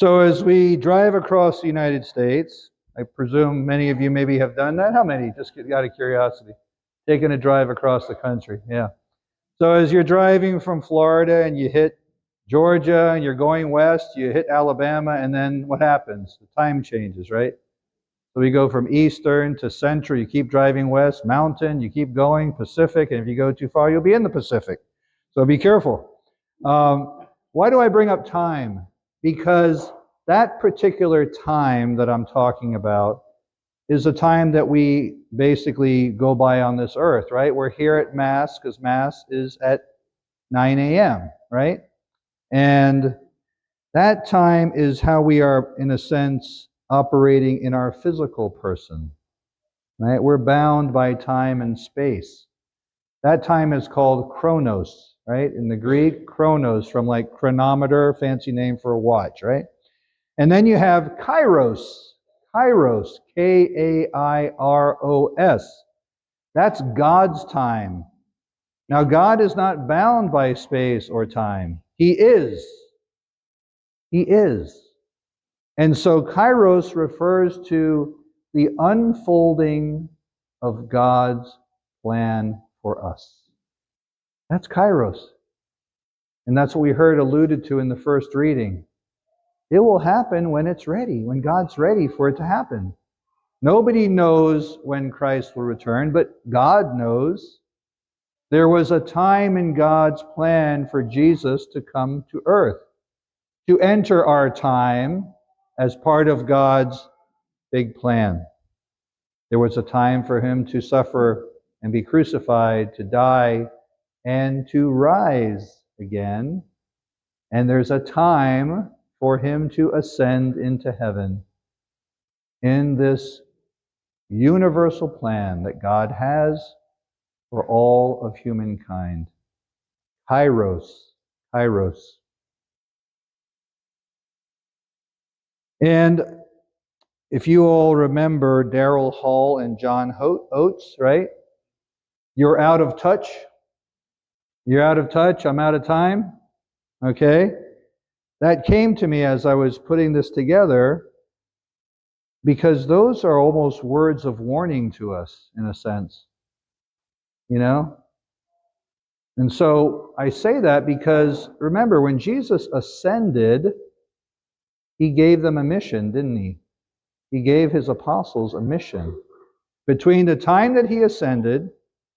So as we drive across the United States, I presume many of you maybe have done that. How many? Just out of curiosity. Taking a drive across the country, yeah. So as you're driving from Florida and you hit Georgia and you're going west, you hit Alabama, and then what happens? The time changes, right? So we go from Eastern to Central, you keep driving west, Mountain, you keep going, Pacific, and if you go too far, you'll be in the Pacific. So be careful. Why do I bring up time? Because that particular time that I'm talking about is a time that we basically go by on this earth, right? We're here at Mass because Mass is at 9 a.m., right? And that time is how we are, in a sense, operating in our physical person, right? We're bound by time and space. That time is called chronos, right? In the Greek, chronos, from like chronometer, fancy name for a watch, right? And then you have kairos, kairos, K-A-I-R-O-S. That's God's time. Now, God is not bound by space or time. He is. He is. And so kairos refers to the unfolding of God's plan for us. That's kairos. And that's what we heard alluded to in the first reading. It will happen when it's ready, when God's ready for it to happen. Nobody knows when Christ will return, but God knows. There was a time in God's plan for Jesus to come to earth, to enter our time as part of God's big plan. There was a time for him to suffer and be crucified, to die, and to rise again. And there's a time for him to ascend into heaven in this universal plan that God has for all of humankind. Kairos, kairos. And if you all remember Daryl Hall and John Oates, right? You're out of touch. You're out of touch. I'm out of time. Okay? That came to me as I was putting this together, because those are almost words of warning to us, in a sense. You know? And so I say that because, remember, when Jesus ascended, he gave them a mission, didn't he? He gave his apostles a mission between the time that he ascended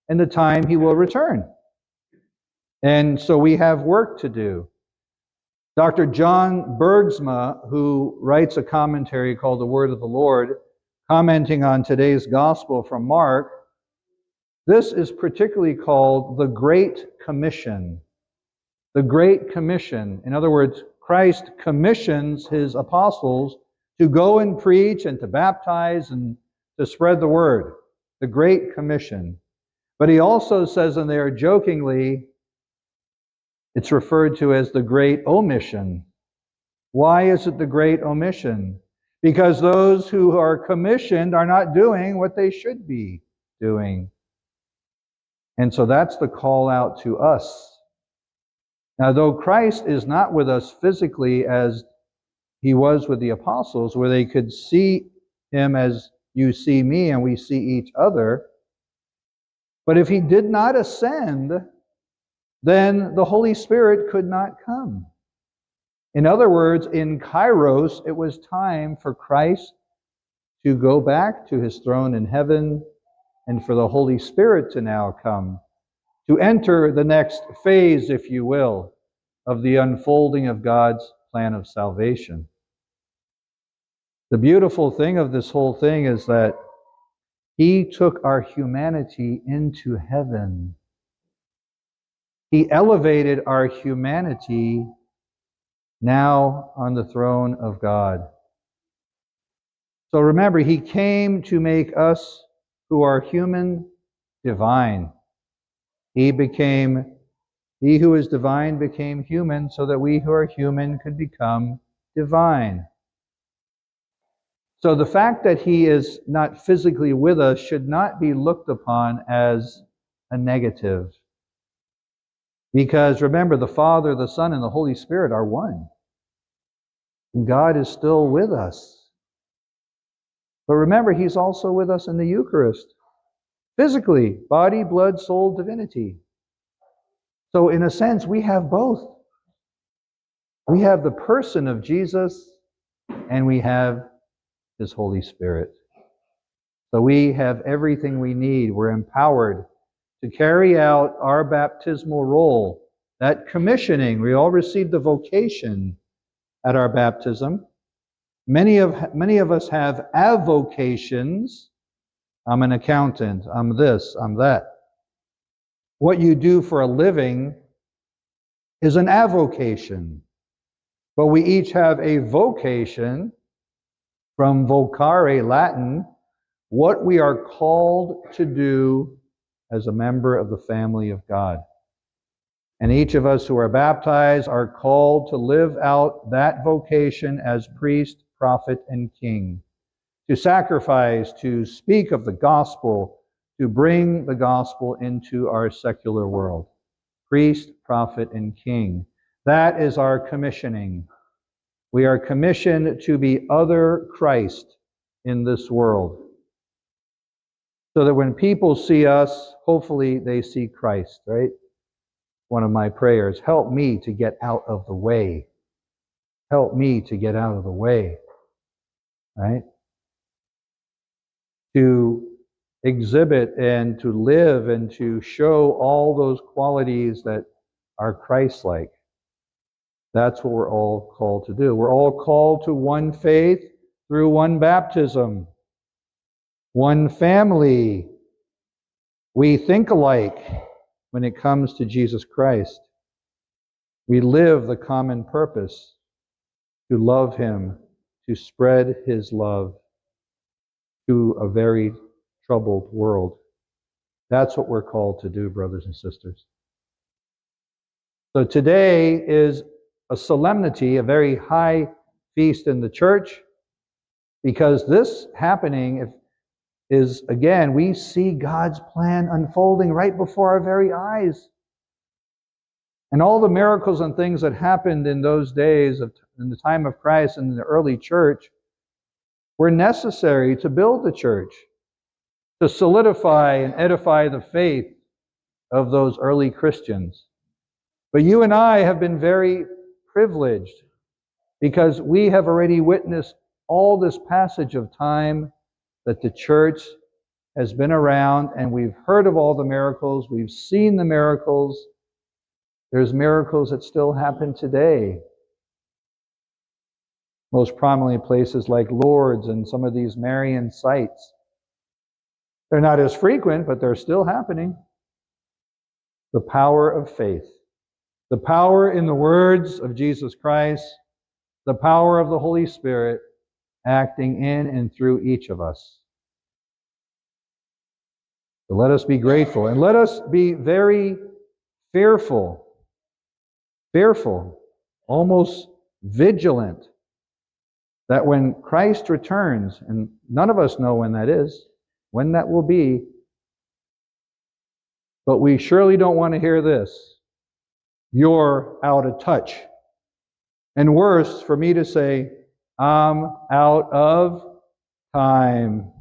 and the time he will return. And so we have work to do. Dr. John Bergsma, who writes a commentary called The Word of the Lord, commenting on today's gospel from Mark, this is particularly called the Great Commission. The Great Commission. In other words, Christ commissions his apostles to go and preach and to baptize and to spread the word. The Great Commission. But he also says in there, jokingly, it's referred to as the Great Omission. Why is it the Great Omission? Because those who are commissioned are not doing what they should be doing. And so that's the call out to us. Now, though Christ is not with us physically as he was with the apostles, where they could see him as you see me and we see each other, but if he did not ascend, then the Holy Spirit could not come. In other words, in Kairos, it was time for Christ to go back to his throne in heaven and for the Holy Spirit to now come, to enter the next phase, if you will, of the unfolding of God's plan of salvation. The beautiful thing of this whole thing is that he took our humanity into heaven. He elevated our humanity now on the throne of God. So remember, he came to make us who are human divine. He who is divine became human so that we who are human could become divine. So the fact that he is not physically with us should not be looked upon as a negative. Because remember, the Father, the Son, and the Holy Spirit are one. And God is still with us. But remember, He's also with us in the Eucharist. Physically, body, blood, soul, divinity. So in a sense, we have both. We have the person of Jesus, and we have His Holy Spirit. So we have everything we need. We're empowered to carry out our baptismal role. That commissioning, we all received the vocation at our baptism. Many of us have avocations. I'm an accountant, I'm this, I'm that. What you do for a living is an avocation. But we each have a vocation, from vocare, Latin, what we are called to do as a member of the family of God. And each of us who are baptized are called to live out that vocation as priest, prophet, and king. To sacrifice, to speak of the gospel, to bring the gospel into our secular world. Priest, prophet, and king. That is our commissioning. We are commissioned to be other Christ in this world. So that when people see us, hopefully they see Christ, right? One of my prayers, help me to get out of the way. Help me to get out of the way, right? To exhibit and to live and to show all those qualities that are Christ-like. That's what we're all called to do. We're all called to one faith through one baptism, one family. We think alike when it comes to Jesus Christ. We live the common purpose to love Him, to spread His love to a very troubled world. That's what we're called to do, brothers and sisters. So today is a solemnity, a very high feast in the church, because this happening is, again, we see God's plan unfolding right before our very eyes. And all the miracles and things that happened in those days, in the time of Christ and in the early church, were necessary to build the church, to solidify and edify the faith of those early Christians. But you and I have been very privileged because we have already witnessed all this passage of time that the church has been around, and we've heard of all the miracles, we've seen the miracles. There's miracles that still happen today. Most prominently places like Lourdes and some of these Marian sites. They're not as frequent, but they're still happening. The power of faith. The power in the words of Jesus Christ. The power of the Holy Spirit acting in and through each of us. So let us be grateful, and let us be very fearful, almost vigilant, that when Christ returns, and none of us know when that is, when that will be, but we surely don't want to hear this: you're out of touch. And worse, for me to say, I'm out of time.